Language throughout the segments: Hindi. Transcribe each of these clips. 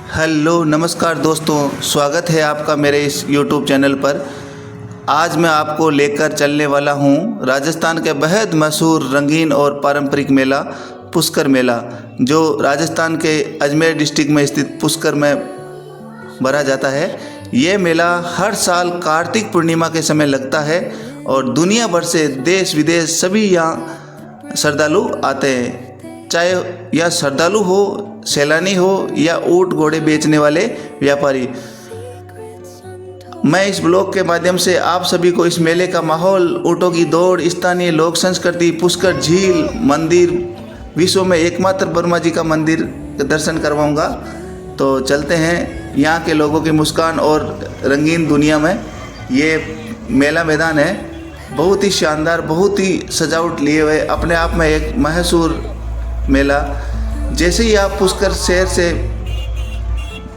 हेलो नमस्कार दोस्तों, स्वागत है आपका मेरे इस यूट्यूब चैनल पर। आज मैं आपको लेकर चलने वाला हूँ राजस्थान के बेहद मशहूर रंगीन और पारंपरिक मेला पुष्कर मेला, जो राजस्थान के अजमेर डिस्ट्रिक्ट में स्थित पुष्कर में भरा जाता है। ये मेला हर साल कार्तिक पूर्णिमा के समय लगता है और दुनिया भर से देश विदेश सभी यहाँ श्रद्धालु आते हैं। चाहे यह श्रद्धालु हो, सैलानी हो या ऊँट घोड़े बेचने वाले व्यापारी। मैं इस ब्लॉग के माध्यम से आप सभी को इस मेले का माहौल, ऊँटों की दौड़, स्थानीय लोक संस्कृति, पुष्कर झील, मंदिर, विश्व में एकमात्र ब्रह्मा जी का मंदिर के दर्शन करवाऊंगा। तो चलते हैं यहाँ के लोगों की मुस्कान और रंगीन दुनिया में। ये मेला मैदान है, बहुत ही शानदार, बहुत ही सजावट लिए हुए, अपने आप में एक मशहूर मेला। जैसे ही आप पुष्कर शहर से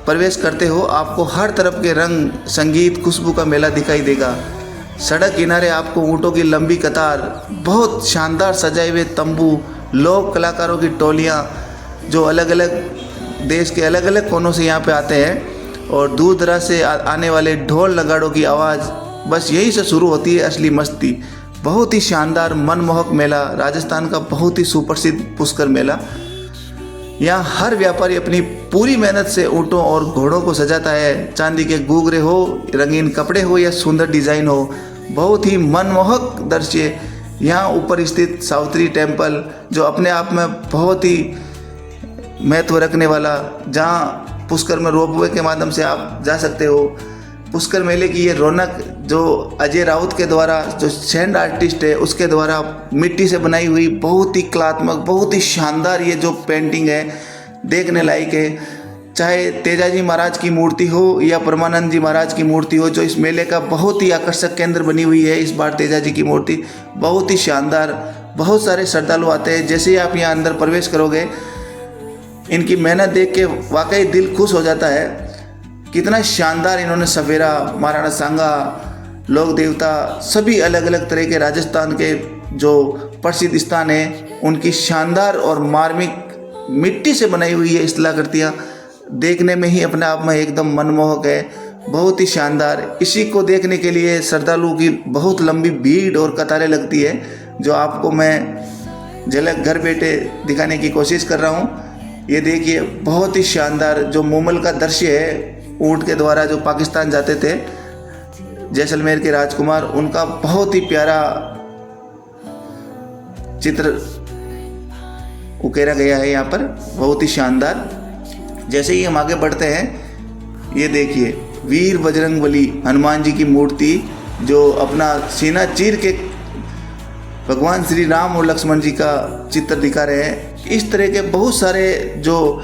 प्रवेश करते हो, आपको हर तरफ के रंग, संगीत, खुशबू का मेला दिखाई देगा। सड़क किनारे आपको ऊँटों की लंबी कतार, बहुत शानदार सजाए हुए तंबू, लोक कलाकारों की टोलियाँ जो अलग अलग देश के अलग अलग कोनों से यहाँ पे आते हैं, और दूर दराज से आने वाले ढोल नगाड़ों की आवाज़, बस यही से शुरू होती है असली मस्ती। बहुत ही शानदार मनमोहक मेला, राजस्थान का बहुत ही सुप्रसिद्ध पुष्कर मेला। यहाँ हर व्यापारी अपनी पूरी मेहनत से ऊँटों और घोड़ों को सजाता है। चांदी के घूंघरे हो, रंगीन कपड़े हो या सुंदर डिज़ाइन हो, बहुत ही मनमोहक दृश्य। यहाँ ऊपर स्थित सावित्री टेम्पल, जो अपने आप में बहुत ही महत्व रखने वाला, जहाँ पुष्कर में रोपवे के माध्यम से आप जा सकते हो। पुष्कर मेले की ये रौनक जो अजय राउत के द्वारा, जो सैंड आर्टिस्ट है, उसके द्वारा मिट्टी से बनाई हुई बहुत ही कलात्मक, बहुत ही शानदार ये जो पेंटिंग है, देखने लायक है। चाहे तेजाजी महाराज की मूर्ति हो या परमानंद जी महाराज की मूर्ति हो, जो इस मेले का बहुत ही आकर्षक केंद्र बनी हुई है। इस बार तेजाजी की मूर्ति बहुत ही शानदार, बहुत सारे श्रद्धालु आते हैं। जैसे ही आप यहाँ अंदर प्रवेश करोगे, इनकी मेहनत देख के वाकई दिल खुश हो जाता है। कितना शानदार इन्होंने सवेरा, महाराणा सांगा, लोक देवता, सभी अलग अलग तरह के राजस्थान के जो प्रसिद्ध स्थान हैं, उनकी शानदार और मार्मिक मिट्टी से बनाई हुई है स्थलाकृतियाँ देखने में ही अपने आप में एकदम मनमोहक है, बहुत ही शानदार। इसी को देखने के लिए श्रद्धालुओं की बहुत लंबी भीड़ और कतारें लगती है, जो आपको मैं झलक घर बैठे दिखाने की कोशिश कर रहा हूँ। ये देखिए, बहुत ही शानदार जो मूमल का दृश्य है, ऊँट के द्वारा जो पाकिस्तान जाते थे जैसलमेर के राजकुमार, उनका बहुत ही प्यारा चित्र उकेरा गया है यहाँ पर, बहुत ही शानदार। जैसे ही हम आगे बढ़ते हैं, ये देखिए वीर बजरंगबली हनुमान जी की मूर्ति, जो अपना सीना चीर के भगवान श्री राम और लक्ष्मण जी का चित्र दिखा रहे हैं। इस तरह के बहुत सारे जो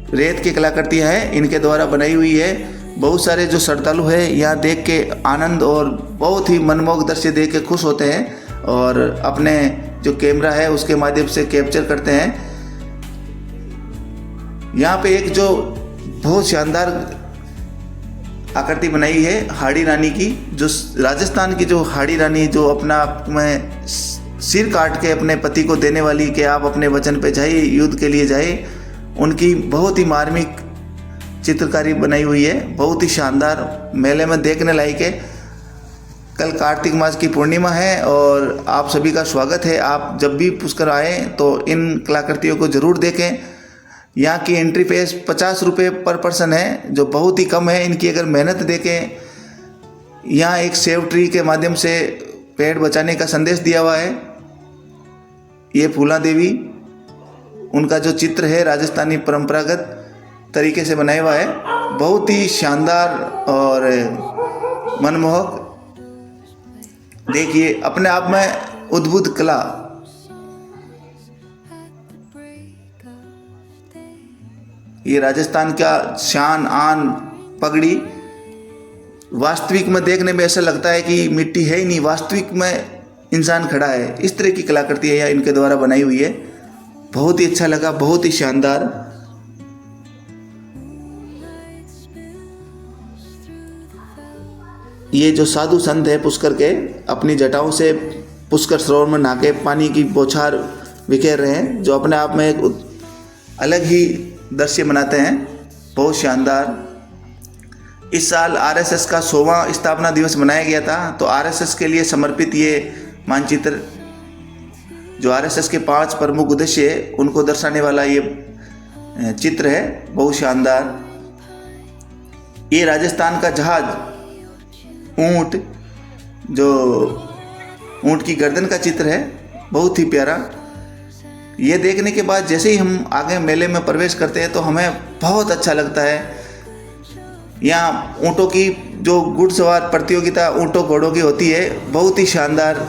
रेत की कलाकृतियाँ हैं, इनके द्वारा बनाई हुई है। बहुत सारे जो श्रद्धालु हैं यहाँ देख के आनंद और बहुत ही मनमोहक दृश्य देख के खुश होते हैं, और अपने जो कैमरा है उसके माध्यम से कैप्चर करते हैं। यहाँ पे एक जो बहुत शानदार आकृति बनाई है हाड़ी रानी की, जो राजस्थान की जो हाड़ी रानी, जो अपना आप में सिर काट के अपने पति को देने वाली, कि आप अपने वचन पे जाइए, युद्ध के लिए जाइए, उनकी बहुत ही मार्मिक चित्रकारी बनाई हुई है, बहुत ही शानदार। मेले में देखने लायक है। कल कार्तिक मास की पूर्णिमा है और आप सभी का स्वागत है। आप जब भी पुष्कर आए तो इन कलाकृतियों को ज़रूर देखें। यहाँ की एंट्री फीस 50 रुपये पर पर्सन है, जो बहुत ही कम है। इनकी अगर मेहनत देखें, यहाँ एक सेव ट्री के माध्यम से पेड़ बचाने का संदेश दिया हुआ है। ये फूला देवी, उनका जो चित्र है राजस्थानी परंपरागत तरीके से बनाया हुआ है, बहुत ही शानदार और मनमोहक। देखिए, अपने आप में अद्भुत कला। ये राजस्थान का शान, आन, पगड़ी, वास्तविक में देखने में ऐसा लगता है कि मिट्टी है ही नहीं, वास्तविक में इंसान खड़ा है। इस तरह की कलाकृति है इनके द्वारा बनाई हुई है। बहुत ही अच्छा लगा, बहुत ही शानदार। ये जो साधु संत है पुष्कर के, अपनी जटाओं से पुष्कर सरोवर में नहा के पानी की बौछार बिखेर रहे हैं, जो अपने आप में एक अलग ही दृश्य बनाते हैं। बहुत शानदार। इस साल आरएसएस का 100वां स्थापना दिवस मनाया गया था, तो आरएसएस के लिए समर्पित ये मानचित्र, जो आरएसएस के 5 प्रमुख उद्देश्य है उनको दर्शाने वाला ये चित्र है, बहुत शानदार। ये राजस्थान का जहाज, ऊंट, जो ऊंट की गर्दन का चित्र है, बहुत ही प्यारा। ये देखने के बाद जैसे ही हम आगे मेले में प्रवेश करते हैं तो हमें बहुत अच्छा लगता है। यहाँ ऊँटों की जो घुड़सवार प्रतियोगिता ऊँटों घोड़ों की होती है, बहुत ही शानदार।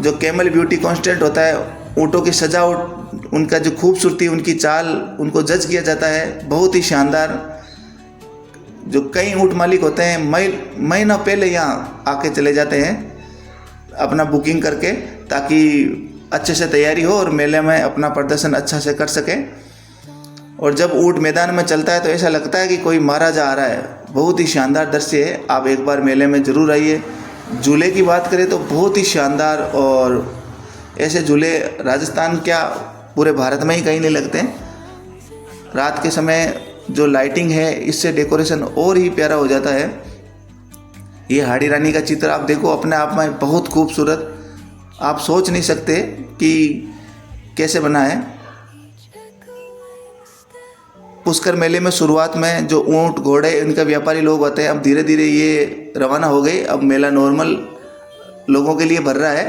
जो कैमल ब्यूटी कॉन्स्टेंट होता है, ऊँटों की सजावट, उनका जो खूबसूरती, उनकी चाल, उनको जज किया जाता है, बहुत ही शानदार। जो कई ऊँट मालिक होते हैं महीना पहले यहाँ आके चले जाते हैं अपना बुकिंग करके, ताकि अच्छे से तैयारी हो और मेले में अपना प्रदर्शन अच्छा से कर सकें। और जब ऊँट मैदान में चलता है तो ऐसा लगता है कि कोई महाराजा आ रहा है, बहुत ही शानदार दृश्य है। आप एक बार मेले में ज़रूर आइए। झूले की बात करें तो बहुत ही शानदार, और ऐसे झूले राजस्थान क्या पूरे भारत में ही कहीं नहीं लगते। रात के समय जो लाइटिंग है, इससे डेकोरेशन और ही प्यारा हो जाता है। ये हाड़ी रानी का चित्र आप देखो, अपने आप में बहुत खूबसूरत, आप सोच नहीं सकते कि कैसे बना है। पुष्कर मेले में शुरुआत में जो ऊँट घोड़े इनका व्यापारी लोग होते हैं, अब धीरे धीरे ये रवाना हो गए। अब मेला नॉर्मल लोगों के लिए भर रहा है।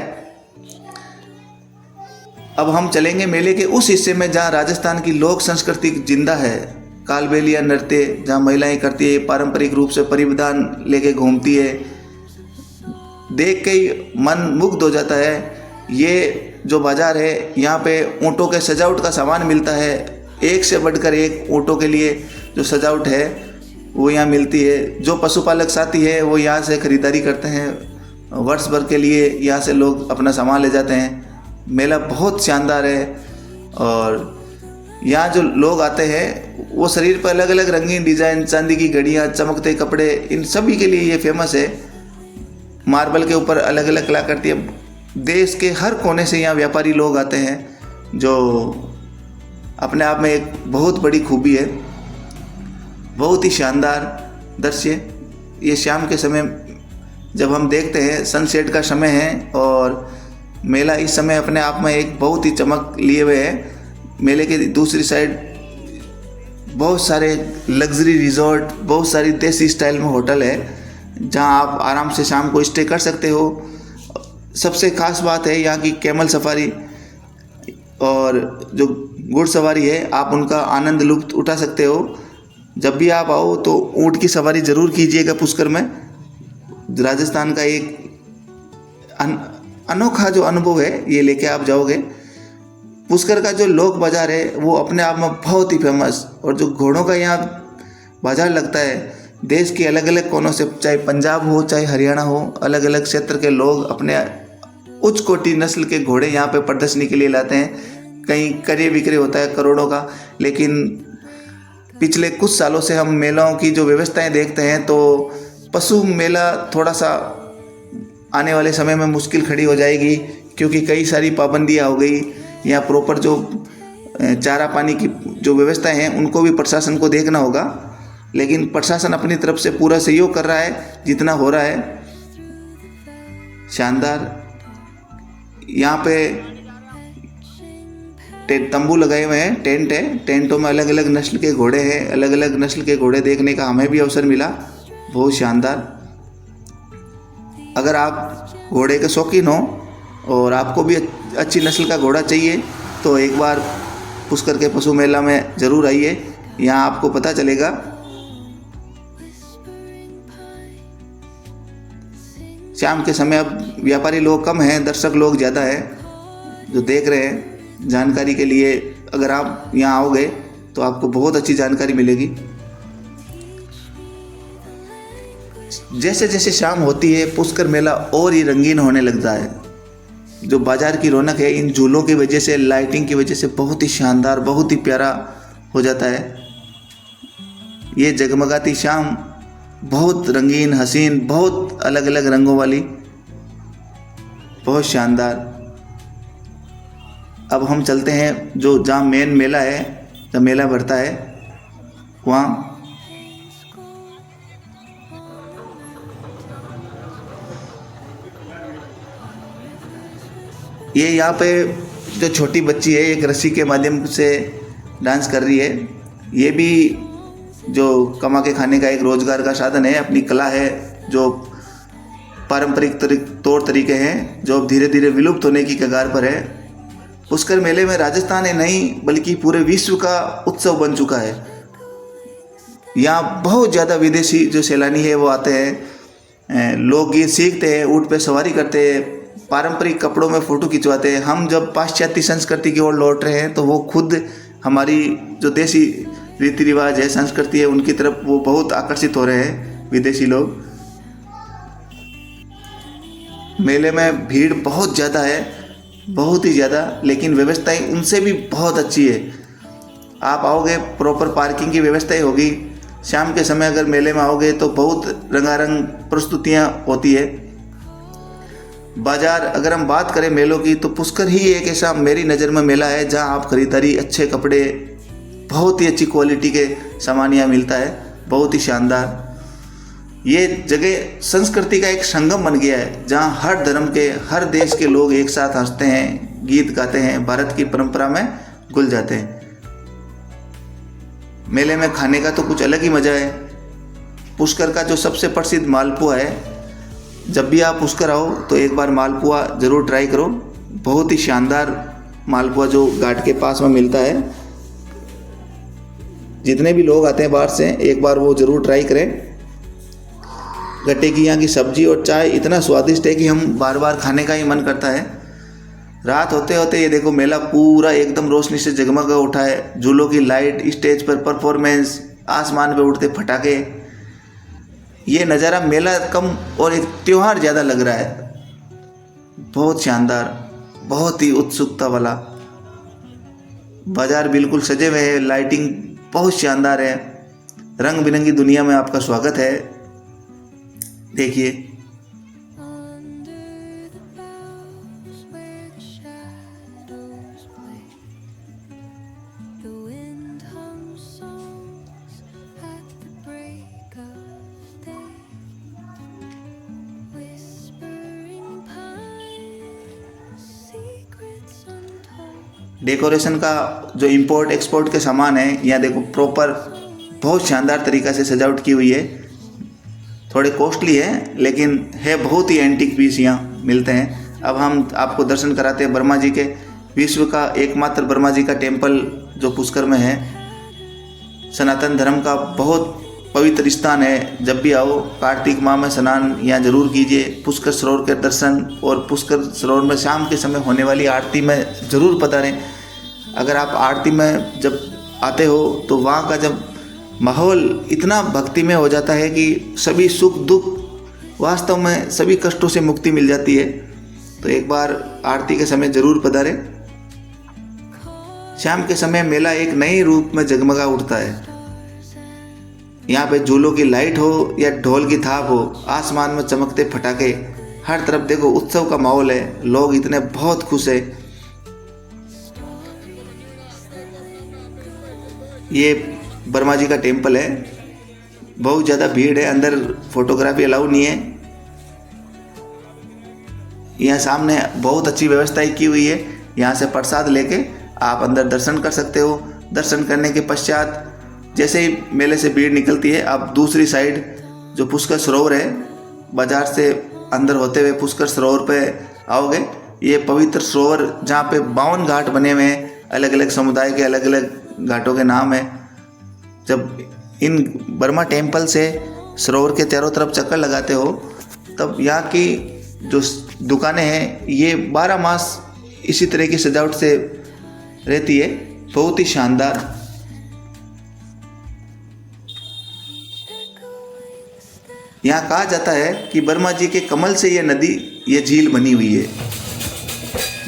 अब हम चलेंगे मेले के उस हिस्से में जहाँ राजस्थान की लोक संस्कृति जिंदा है। कालबेलिया नृत्य जहाँ महिलाएं करती है, पारंपरिक रूप से परिधान लेके घूमती है, देख के ही मन मुग्ध हो जाता है। ये जो बाज़ार है, यहाँ पे ऊँटों के सजावट का सामान मिलता है, एक से बढ़कर एक ऊँटों के लिए जो सजावट है वो यहाँ मिलती है। जो पशुपालक साथी है वो यहाँ से ख़रीदारी करते हैं, वर्ष भर के लिए यहाँ से लोग अपना सामान ले जाते हैं। मेला बहुत शानदार है, और यहाँ जो लोग आते हैं वो शरीर पर अलग अलग रंगीन डिज़ाइन, चांदी की घड़ियाँ, चमकते कपड़े, इन सभी के लिए ये फेमस है। मार्बल के ऊपर अलग अलग कलाकृति, देश के हर कोने से यहाँ व्यापारी लोग आते हैं, जो अपने आप में एक बहुत बड़ी खूबी है। बहुत ही शानदार दृश्य। ये शाम के समय जब हम देखते हैं, सनसेट का समय है, और मेला इस समय अपने आप में एक बहुत ही चमक लिए हुए है। मेले के दूसरी साइड बहुत सारे लग्जरी रिजॉर्ट, बहुत सारी देसी स्टाइल में होटल है, जहां आप आराम से शाम को स्टे कर सकते हो। सबसे खास बात है यहाँ की कैमल सफारी, और जो घुड़सवारी है, आप उनका आनंद लुत्फ उठा सकते हो। जब भी आप आओ तो ऊँट की सवारी ज़रूर कीजिएगा पुष्कर में। राजस्थान का एक अनोखा जो अनुभव है, ये लेके आप जाओगे। पुष्कर का जो लोक बाज़ार है वो अपने आप में बहुत ही फेमस, और जो घोड़ों का यहाँ बाज़ार लगता है, देश के अलग अलग कोनों से, चाहे पंजाब हो चाहे हरियाणा हो, अलग अलग क्षेत्र के लोग अपने उच्च कोटि नस्ल के घोड़े यहाँ पे प्रदर्शनी के लिए लाते हैं। कहीं क्रय विक्रय होता है करोड़ों का, लेकिन पिछले कुछ सालों से हम मेलों की जो व्यवस्थाएं देखते हैं तो पशु मेला थोड़ा सा आने वाले समय में मुश्किल खड़ी हो जाएगी, क्योंकि कई सारी पाबंदियां हो गई। यहाँ प्रॉपर जो चारा पानी की जो व्यवस्थाएं हैं उनको भी प्रशासन को देखना होगा, लेकिन प्रशासन अपनी तरफ से पूरा सहयोग कर रहा है जितना हो रहा है। शानदार। यहाँ पे तंबू लगाए हुए हैं, टेंट है, टेंटों में अलग अलग नस्ल के घोड़े हैं। अलग अलग नस्ल के घोड़े देखने का हमें भी अवसर मिला, बहुत शानदार। अगर आप घोड़े के शौकीन हो और आपको भी अच्छी नस्ल का घोड़ा चाहिए तो एक बार पुष्कर के पशु मेला में ज़रूर आइए, यहाँ आपको पता चलेगा। शाम के समय अब व्यापारी लोग कम हैं, दर्शक लोग ज़्यादा हैं जो देख रहे हैं। जानकारी के लिए अगर आप यहाँ आओगे तो आपको बहुत अच्छी जानकारी मिलेगी। जैसे जैसे शाम होती है पुष्कर मेला और ही रंगीन होने लगता है। जो बाजार की रौनक है इन झूलों की वजह से, लाइटिंग की वजह से बहुत ही शानदार, बहुत ही प्यारा हो जाता है। ये जगमगाती शाम बहुत रंगीन, हसीन, बहुत अलग अलग रंगों वाली, बहुत शानदार। अब हम चलते हैं जो जहाँ मेन मेला है, जहाँ मेला भरता है वहाँ। ये यहाँ पे जो छोटी बच्ची है एक रस्सी के माध्यम से डांस कर रही है। ये भी जो कमा के खाने का एक रोजगार का साधन है, अपनी कला है, जो पारंपरिक तौर तरीके हैं जो अब धीरे धीरे विलुप्त होने की कगार पर है। पुष्कर मेले में राजस्थान ही नहीं बल्कि पूरे विश्व का उत्सव बन चुका है। यहाँ बहुत ज़्यादा विदेशी जो सैलानी है वो आते हैं, लोकगीत सीखते हैं, ऊँट पे सवारी करते हैं, पारंपरिक कपड़ों में फ़ोटो खिंचवाते हैं। हम जब पाश्चात्य संस्कृति की ओर लौट रहे हैं तो वो खुद हमारी जो देसी रीति रिवाज है, संस्कृति है, उनकी तरफ वो बहुत आकर्षित हो रहे हैं विदेशी लोग। मेले में भीड़ बहुत ज़्यादा है, बहुत ही ज़्यादा, लेकिन व्यवस्थाएं उनसे भी बहुत अच्छी है। आप आओगे प्रॉपर पार्किंग की व्यवस्था होगी। शाम के समय अगर मेले में आओगे तो बहुत रंगारंग प्रस्तुतियाँ होती है। बाज़ार अगर हम बात करें मेलों की तो पुष्कर ही एक ऐसा मेरी नज़र में मेला है जहाँ आप खरीदारी, अच्छे कपड़े, बहुत ही अच्छी क्वालिटी के सामान यहाँ मिलता है, बहुत ही शानदार। ये जगह संस्कृति का एक संगम बन गया है जहाँ हर धर्म के, हर देश के लोग एक साथ हंसते हैं, गीत गाते हैं, भारत की परंपरा में घुल जाते हैं। मेले में खाने का तो कुछ अलग ही मज़ा है। पुष्कर का जो सबसे प्रसिद्ध मालपुआ है, जब भी आप पुष्कर आओ तो एक बार मालपुआ ज़रूर ट्राई करो। बहुत ही शानदार मालपुआ जो घाट के पास में मिलता है। जितने भी लोग आते हैं बाहर से एक बार वो ज़रूर ट्राई करें। गट्टे की यहाँ की सब्जी और चाय इतना स्वादिष्ट है कि हम बार बार खाने का ही मन करता है। रात होते होते ये देखो मेला पूरा एकदम रोशनी से जगमगा उठा है। झूलों की लाइट, स्टेज पर परफॉर्मेंस, आसमान पे उड़ते फटाके, ये नज़ारा मेला कम और एक त्यौहार ज़्यादा लग रहा है। बहुत शानदार, बहुत ही उत्सुकता वाला। बाज़ार बिल्कुल सजे हुए हैं, लाइटिंग बहुत शानदार है। रंग बिरंगी दुनिया में आपका स्वागत है। देखिए डेकोरेशन का जो इंपोर्ट एक्सपोर्ट के सामान है, यहाँ देखो प्रॉपर बहुत शानदार तरीक़ा से सजावट की हुई है। थोड़े कॉस्टली है लेकिन है बहुत ही एंटीक पीस यहाँ मिलते हैं। अब हम आपको दर्शन कराते हैं ब्रह्मा जी के, विश्व का एकमात्र ब्रह्मा जी का टेम्पल जो पुष्कर में है। सनातन धर्म का बहुत पवित्र स्थान है। जब भी आओ कार्तिक माह में स्नान यहाँ जरूर कीजिए। पुष्कर सरोवर के दर्शन और पुष्कर सरोवर में शाम के समय होने वाली आरती में ज़रूर पधारें। अगर आप आरती में जब आते हो तो वहाँ का जब माहौल इतना भक्तिमय हो जाता है कि सभी सुख दुख, वास्तव में सभी कष्टों से मुक्ति मिल जाती है। तो एक बार आरती के समय ज़रूर पधारें। शाम के समय मेला एक नए रूप में जगमगा उठता है। यहाँ पे झूलों की लाइट हो या ढोल की थाप हो, आसमान में चमकते फटाके, हर तरफ देखो उत्सव का माहौल है। लोग इतने बहुत खुश है। ये ब्रह्मा जी का टेम्पल है। बहुत ज़्यादा भीड़ है, अंदर फोटोग्राफी अलाउ नहीं है। यहाँ सामने बहुत अच्छी व्यवस्था की हुई है। यहाँ से प्रसाद लेके आप अंदर दर्शन कर सकते हो। दर्शन करने के पश्चात जैसे ही मेले से भीड़ निकलती है, आप दूसरी साइड जो पुष्कर सरोवर है, बाजार से अंदर होते हुए पुष्कर सरोवर पे आओगे। ये पवित्र सरोवर जहाँ पे 52 घाट बने हुए हैं, अलग अलग समुदाय के अलग अलग घाटों के नाम है। जब इन ब्रह्मा टेम्पल से सरोवर के चारों तरफ चक्कर लगाते हो तब यहाँ की जो दुकानें हैं ये 12 मास इसी तरह की सजावट से रहती है। बहुत ही शानदार। यहाँ कहा जाता है कि ब्रह्मा जी के कमल से ये नदी, ये झील बनी हुई है।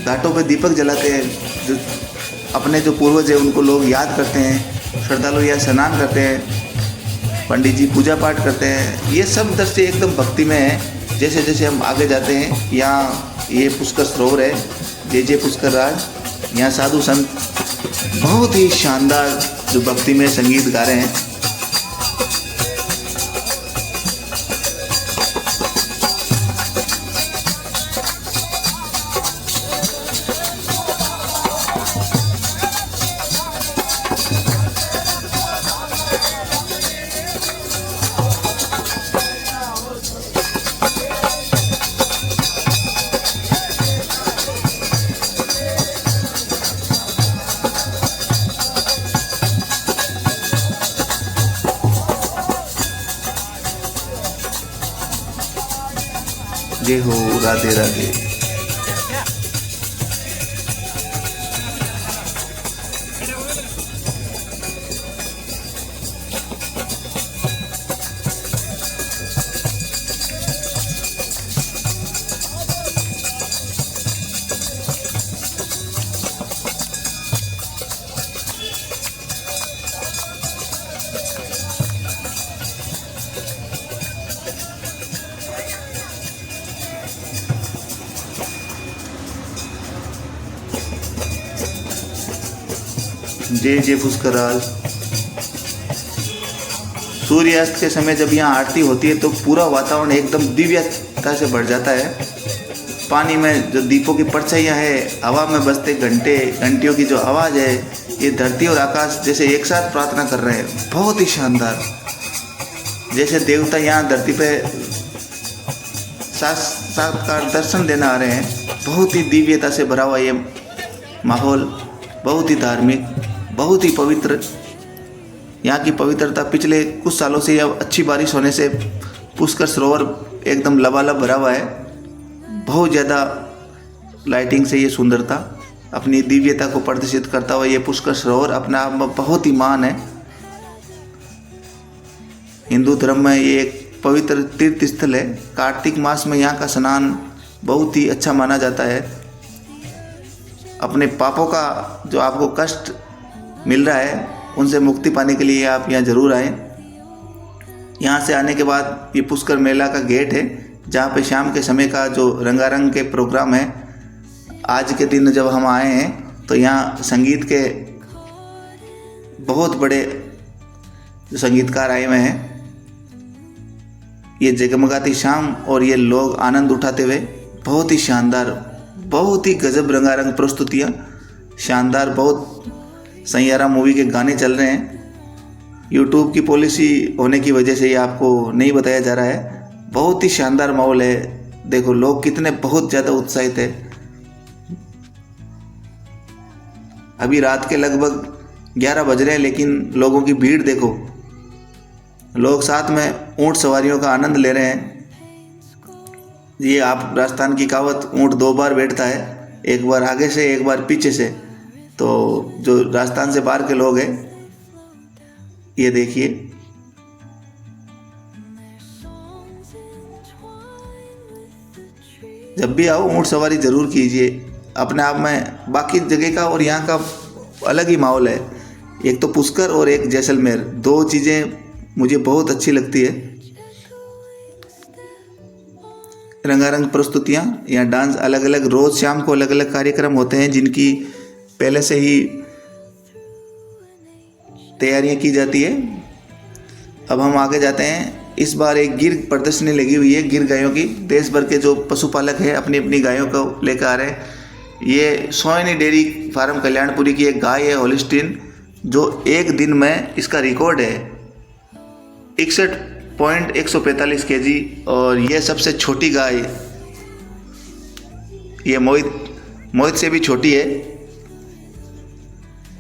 घाटों पे दीपक जलाते हैं, जो अपने जो पूर्वज है उनको लोग याद करते हैं। श्रद्धालु यहाँ स्नान करते हैं, पंडित जी पूजा पाठ करते हैं। ये सब दृश्य एकदम भक्तिमय है। जैसे जैसे हम आगे जाते हैं, यहाँ ये पुष्कर सरोवर है, जय पुष्कर राज। यहाँ साधु संत बहुत ही शानदार जो भक्तिमय संगीत गा रहे हैं। जय हो, राधे राधे। जय जय पुष्कराल। सूर्यास्त के समय जब यहाँ आरती होती है तो पूरा वातावरण एकदम दिव्यता से भर जाता है। पानी में जो दीपों की परछाइयाँ है, हवा में बजते घंटे, घंटियों की जो आवाज़ है, ये धरती और आकाश जैसे एक साथ प्रार्थना कर रहे हैं। बहुत ही शानदार, जैसे देवता यहाँ धरती पे साक्षात्कार दर्शन देने आ रहे हैं। बहुत ही दिव्यता से भरा हुआ ये माहौल, बहुत ही धार्मिक, बहुत ही पवित्र। यहाँ की पवित्रता पिछले कुछ सालों से अब अच्छी बारिश होने से पुष्कर सरोवर एकदम लबालब भरा हुआ है। बहुत ज़्यादा लाइटिंग से ये सुंदरता अपनी दिव्यता को प्रदर्शित करता हुआ ये पुष्कर सरोवर अपने आप में बहुत ही महान है। हिंदू धर्म में ये एक पवित्र तीर्थ स्थल है। कार्तिक मास में यहाँ का स्नान बहुत ही अच्छा माना जाता है। अपने पापों का जो आपको कष्ट मिल रहा है उनसे मुक्ति पाने के लिए आप यहाँ ज़रूर आएँ। यहाँ से आने के बाद ये पुष्कर मेला का गेट है, जहाँ पे शाम के समय का जो रंगारंग के प्रोग्राम है। आज के दिन जब हम आए हैं तो यहाँ संगीत के बहुत बड़े जो संगीतकार आए हुए हैं। ये जगमगाती शाम और ये लोग आनंद उठाते हुए बहुत ही शानदार, बहुत ही गजब रंगारंग प्रस्तुतियाँ, शानदार। बहुत सैयारा मूवी के गाने चल रहे हैं। यूट्यूब की पॉलिसी होने की वजह से ये आपको नहीं बताया जा रहा है। बहुत ही शानदार माहौल है। देखो लोग कितने बहुत ज़्यादा उत्साहित है। अभी रात के लगभग 11 बज रहे हैं, लेकिन लोगों की भीड़ देखो। लोग साथ में ऊंट सवारियों का आनंद ले रहे हैं। ये आप राजस्थान की कहावत, ऊंट 2 बार बैठता है, एक बार आगे से एक बार पीछे से। तो जो राजस्थान से बाहर के लोग हैं, ये देखिए जब भी आओ ऊंट सवारी ज़रूर कीजिए। अपने आप में बाकी जगह का और यहाँ का अलग ही माहौल है। एक तो पुष्कर और एक जैसलमेर, 2 चीज़ें मुझे बहुत अच्छी लगती है। रंगारंग प्रस्तुतियाँ, यहाँ डांस अलग अलग, रोज़ शाम को अलग अलग कार्यक्रम होते हैं जिनकी पहले से ही तैयारियां की जाती है। अब हम आगे जाते हैं। इस बार एक गिर प्रदर्शनी लगी हुई है, गिर गायों की। देश भर के जो पशुपालक हैं अपनी अपनी गायों को लेकर आ रहे हैं। ये सोयनी डेयरी फार्म कल्याणपुरी की एक गाय है, होलिस्टीन, जो एक दिन में इसका रिकॉर्ड है 61.145 kg। और ये सबसे छोटी गाय, ये मोहित से भी छोटी है।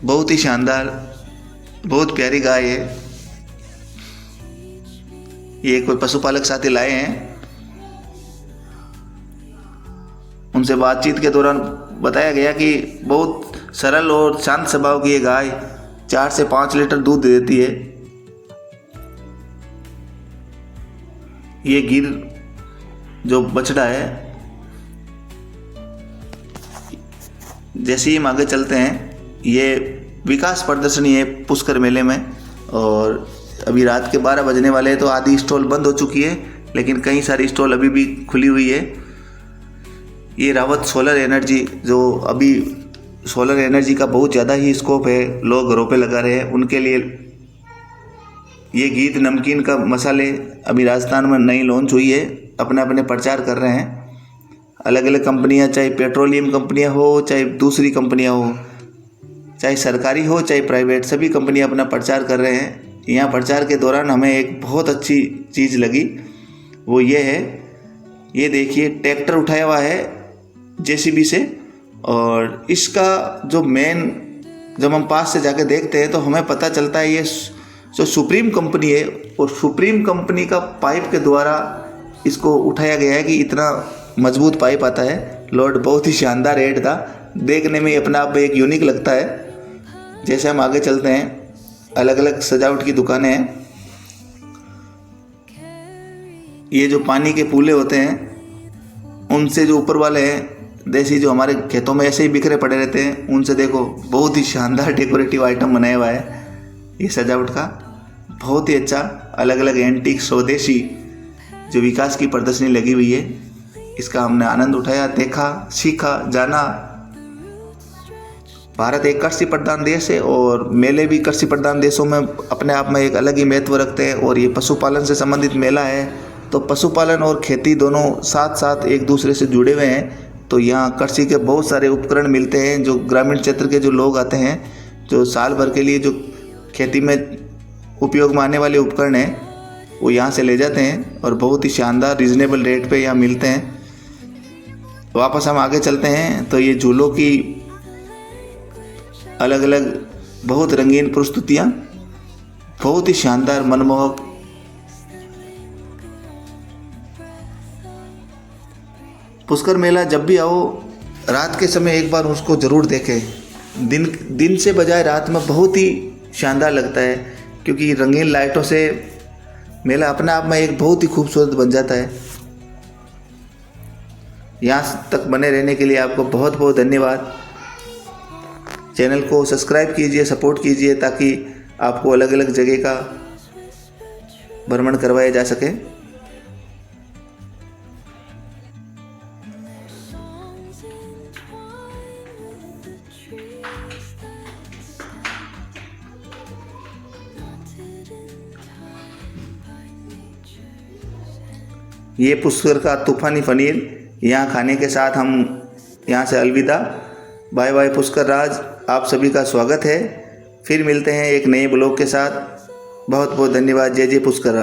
बहुत ही शानदार, बहुत प्यारी गाय है। ये कोई पशुपालक साथी लाए हैं। उनसे बातचीत के दौरान बताया गया कि बहुत सरल और शांत स्वभाव की ये गाय 4 से 5 लीटर दूध दे देती है। ये गिर जो बछड़ा है, जैसे ही हम आगे चलते हैं, ये विकास प्रदर्शनी है पुष्कर मेले में। और अभी रात के 12 बजने वाले हैं तो आधी स्टॉल बंद हो चुकी है, लेकिन कई सारी स्टॉल अभी भी खुली हुई है। ये रावत सोलर एनर्जी, जो अभी सोलर एनर्जी का बहुत ज़्यादा ही स्कोप है, लोग घरों पे लगा रहे हैं, उनके लिए ये गीत नमकीन का मसाले अभी राजस्थान में नई लॉन्च हुई है। अपने अपने प्रचार कर रहे हैं। अलग अलग कंपनियां, चाहे पेट्रोलियम कंपनियां हो, चाहे दूसरी कंपनियां हो, चाहे सरकारी हो चाहे प्राइवेट, सभी कंपनियां अपना प्रचार कर रहे हैं। यहाँ प्रचार के दौरान हमें एक बहुत अच्छी चीज़ लगी, वो ये है, ये देखिए ट्रैक्टर उठाया हुआ है जेसीबी से। और इसका जो मेन, जब हम पास से जाके देखते हैं तो हमें पता चलता है ये जो सुप्रीम कंपनी है, और सुप्रीम कंपनी का पाइप के द्वारा इसको उठाया गया है कि इतना मजबूत पाइप आता है। लोड बहुत ही शानदार हेड था, देखने में अपने आप में एक यूनिक लगता है। जैसे हम आगे चलते हैं, अलग अलग सजावट की दुकानें हैं। ये जो पानी के पूले होते हैं, उनसे जो ऊपर वाले हैं देसी, जो हमारे खेतों में ऐसे ही बिखरे पड़े रहते हैं, उनसे देखो बहुत ही शानदार डेकोरेटिव आइटम बनाया हुआ है। ये सजावट का बहुत ही अच्छा अलग अलग एंटीक स्वदेशी जो विकास की प्रदर्शनी लगी हुई है, इसका हमने आनंद उठाया, देखा, सीखा, जाना। भारत एक कृषि प्रधान देश है और मेले भी कृषि प्रधान देशों में अपने आप में एक अलग ही महत्व रखते हैं। और ये पशुपालन से संबंधित मेला है, तो पशुपालन और खेती दोनों साथ साथ एक दूसरे से जुड़े हुए हैं। तो यहाँ कृषि के बहुत सारे उपकरण मिलते हैं, जो ग्रामीण क्षेत्र के जो लोग आते हैं, जो साल भर के लिए जो खेती में उपयोग में आने वाले उपकरण हैं, वो यहाँ से ले जाते हैं और बहुत ही शानदार रिजनेबल रेट पे यहाँ मिलते हैं। वापस हम आगे चलते हैं तो ये झूलों की अलग अलग बहुत रंगीन प्रस्तुतियाँ, बहुत ही शानदार मनमोहक। पुष्कर मेला जब भी आओ, रात के समय एक बार उसको ज़रूर देखें। दिन से बजाय रात में बहुत ही शानदार लगता है, क्योंकि रंगीन लाइटों से मेला अपने आप में एक बहुत ही खूबसूरत बन जाता है। यहाँ तक बने रहने के लिए आपको बहुत बहुत धन्यवाद। चैनल को सब्सक्राइब कीजिए, सपोर्ट कीजिए, ताकि आपको अलग अलग जगह का भ्रमण करवाया जा सके। ये पुष्कर का तूफानी पनीर यहाँ खाने के साथ हम यहाँ से अलविदा। बाय बाय पुष्कर राज, आप सभी का स्वागत है। फिर मिलते हैं एक नए ब्लॉग के साथ। बहुत बहुत धन्यवाद। जय जय पुष्कर राज।